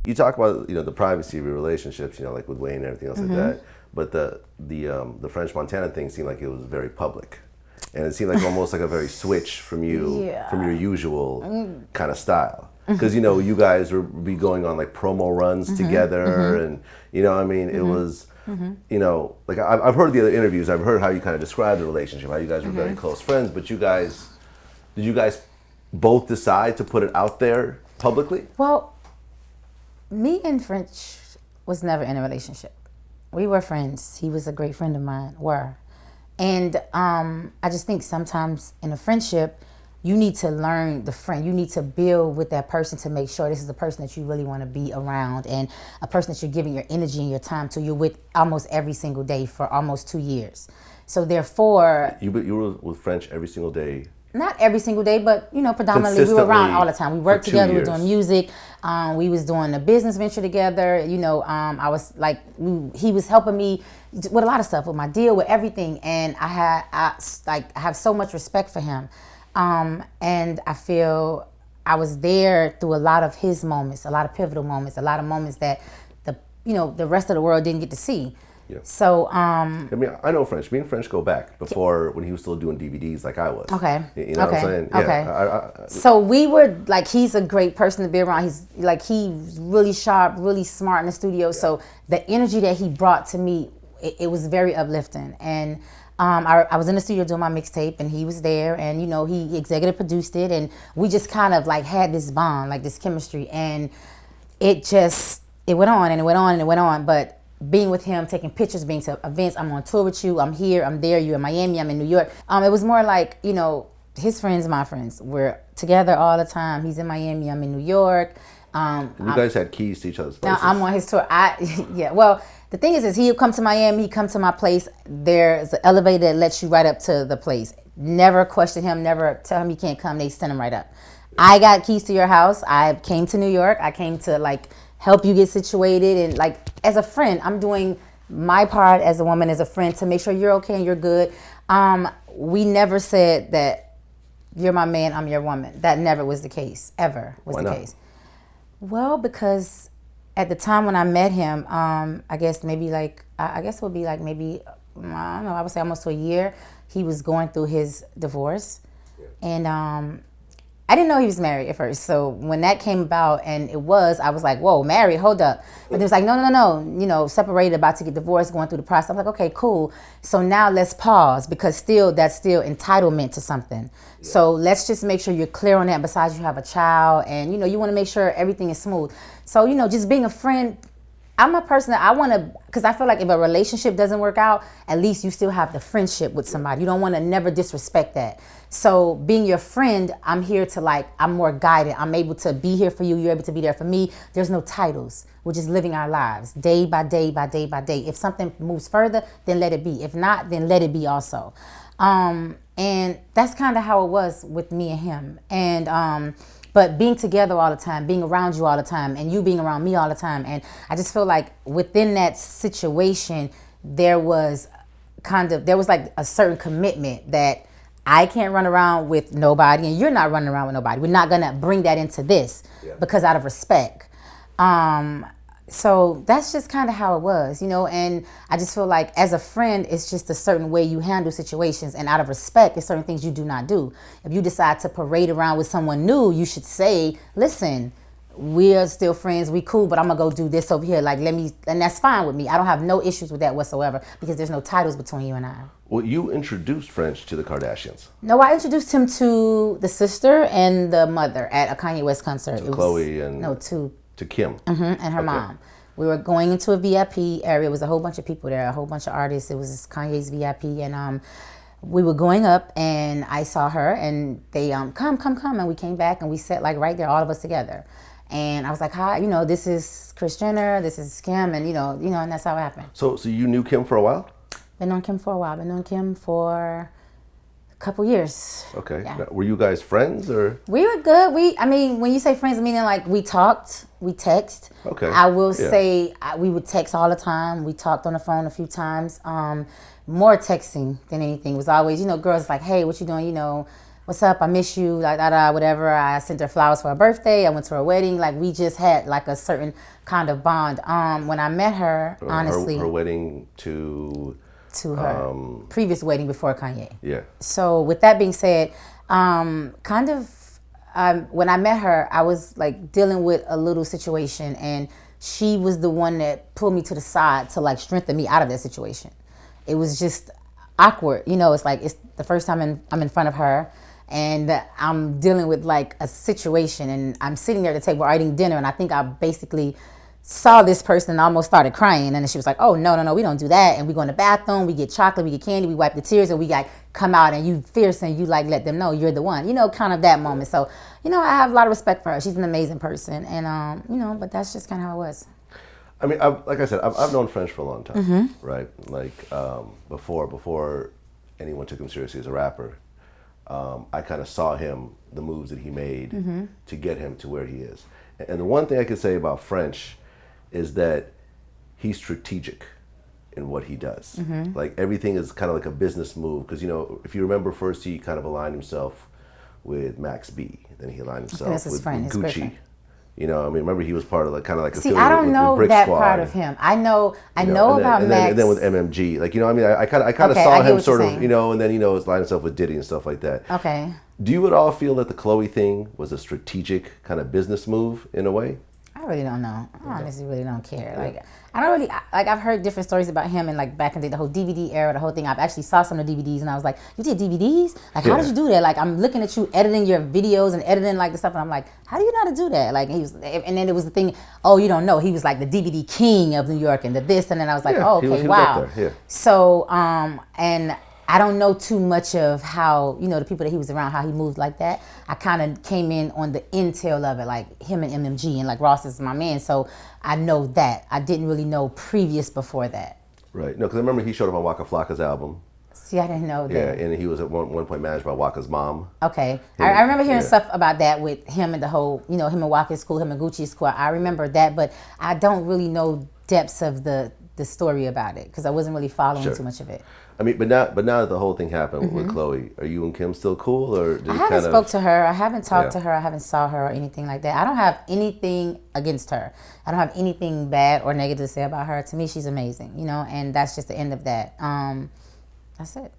You talk about the privacy of your relationships, like with Wayne and everything else like that. But the French Montana thing seemed like it was very public, and it seemed like almost like a very switch from your usual kind of style. Because you guys would be going on like promo runs together, and I mean it was like I've heard the other interviews. I've heard how you kind of described the relationship, how you guys were very close friends. But did you guys both decide to put it out there publicly? Well, me and French was never in a relationship. We were friends. He was a great friend of mine. And I just think sometimes in a friendship, you need to learn the friend. You need to build with that person to make sure this is the person that you really want to be around, and a person that you're giving your energy and your time to. You're with almost every single day for almost 2 years. So therefore, you were with French every single day. Not every single day, but predominantly we were around all the time. We worked together. We were doing music. We was doing a business venture together. I was like, he was helping me with a lot of stuff, with my deal, with everything, and I have so much respect for him. And I feel I was there through a lot of his moments, a lot of pivotal moments, a lot of moments that the rest of the world didn't get to see. Yeah. So, I mean, I know French. Me and French go back before when he was still doing DVDs like I was. Okay. You know what I'm saying? Okay. Yeah, so we were like, he's a great person to be around. He's really sharp, really smart in the studio. Yeah. So the energy that he brought to me, it was very uplifting. And I was in the studio doing my mixtape, and he was there, and he executive produced it, and we just kind of like had this bond, like this chemistry, and it went on and it went on and it went on. But being with him, taking pictures, being to events, I'm on tour with you, I'm here, I'm there, you're in Miami, I'm in New York. It was more like, his friends, my friends. We're together all the time. He's in Miami, I'm in New York. You guys had keys to each other's places. Now I'm on his tour. Well, the thing is he'll come to Miami, he come to my place. There's an elevator that lets you right up to the place. Never question him, never tell him he can't come. They send him right up. I got keys to your house. I came to New York. I came to help you get situated, and as a friend, I'm doing my part as a woman, as a friend, to make sure you're okay and you're good. We never said that you're my man, I'm your woman. That never was the case, ever was the case. Well, because at the time when I met him, I guess maybe it would be maybe, I don't know, I would say almost a year, he was going through his divorce. And I didn't know he was married at first. So when that came about, and I was like, whoa, married, hold up. But it was like, no, separated, about to get divorced, going through the process. I'm like, okay, cool. So now let's pause, because that's still entitlement to something. Yeah. So let's just make sure you're clear on that. Besides, you have a child, and you want to make sure everything is smooth. So, just being a friend, I'm a person that I want to, because I feel like if a relationship doesn't work out, at least you still have the friendship with somebody. You don't want to never disrespect that. So being your friend, I'm here to I'm more guided. I'm able to be here for you. You're able to be there for me. There's no titles. We're just living our lives day by day by day by day. If something moves further, then let it be. If not, then let it be also. And that's kind of how it was with me and him. And, but being together all the time, being around you all the time, and you being around me all the time. And I just feel like within that situation, there was a certain commitment that I can't run around with nobody, and you're not running around with nobody. We're not going to bring that into this because out of respect. So that's just kind of how it was, and I just feel like as a friend, it's just a certain way you handle situations, and out of respect, there's certain things you do not do. If you decide to parade around with someone new, you should say, listen, we're still friends, we cool, but I'm gonna go do this over here. And that's fine with me. I don't have no issues with that whatsoever, because there's no titles between you and I. Well, you introduced French to the Kardashians. No, I introduced him to the sister and the mother at a Kanye West concert. To Khloe and... To Kim. And her mom. We were going into a VIP area. It was a whole bunch of people there, a whole bunch of artists. It was Kanye's VIP, and we were going up, and I saw her, and they come, and we came back, and we sat right there, all of us together. And I was like, hi, this is Kris Jenner, this is Kim, and and that's how it happened. So you knew Kim for a while? Been known Kim for a while. Been known Kim for couple years. Okay. Yeah. Now, were you guys friends or? We were good. When you say friends, meaning we talked, we text. Okay. I will say we would text all the time. We talked on the phone a few times. More texting than anything. It was always, girls hey, what you doing? what's up? I miss you, like, whatever. I sent her flowers for her birthday. I went to her wedding. Like, we just had, like, a certain kind of bond. When I met her, honestly. Her wedding to her previous wedding before Kanye. Yeah. So, with that being said, when I met her, I was, like, dealing with a little situation, and she was the one that pulled me to the side to, like, strengthen me out of that situation. It was just awkward. You know, it's like, it's the first time I'm in front of her, and I'm dealing with, like, a situation, and I'm sitting there at the table eating dinner, and I think I basically saw this person and almost started crying, and then she was like, oh, no, we don't do that, and we go in the bathroom, we get chocolate, we get candy, we wipe the tears, and we, like, come out, and you fierce, and you, like, let them know you're the one, you know, kind of that moment. So, you know, I have a lot of respect for her. She's an amazing person, and, you know, but that's just kind of how it was. I mean, like I said, I've known French for a long time, right? Like, before anyone took him seriously as a rapper, I kind of saw him, the moves that he made to get him to where he is. And the one thing I can say about French is that he's strategic in what he does. Like, everything is kind of like a business move, because, you know, if you remember, first he kind of aligned himself with Max B, then he aligned himself with Gucci. You know, I mean, remember he was part of, like, kind of like. See, I don't know that part of him. I know about Max. And then with MMG, like, you know, I mean, I kind of saw him sort of, you know, and then, you know, line himself with Diddy and stuff like that. Okay. Do you at all feel that the Khloe thing was a strategic kind of business move in a way? I really don't know. I honestly really don't care. Like, I don't really, like, I've heard different stories about him, and, like, back in the whole DVD era, the whole thing. I've actually saw some of the DVDs, and I was like, you did DVDs? Like, how did you do that? Like, I'm looking at you editing your videos and editing, like, the stuff, and I'm like, how do you know how to do that? Like, and then it was the thing, oh, you don't know. He was, like, the DVD king of New York and the this, and then I was like, oh, okay, wow. So, and I don't know too much of how, you know, the people that he was around, how he moved like that. I kind of came in on the intel of it, like him and MMG, and, like, Ross is my man. So I know that. I didn't really know previous before that. Right. No, because I remember he showed up on Waka Flocka's album. See, I didn't know that. Yeah, and he was at one point managed by Waka's mom. Okay. I remember hearing stuff about that with him and the whole, you know, him and Waka's cool, him and Gucci's cool. I remember that, but I don't really know depths of the story about it, because I wasn't really following too much of it. I mean, but now that the whole thing happened with Khloe, are you and Kim still cool, or did I haven't spoke to her. I haven't talked to her. I haven't saw her or anything like that. I don't have anything against her. I don't have anything bad or negative to say about her. To me, she's amazing, you know, and that's just the end of that. That's it.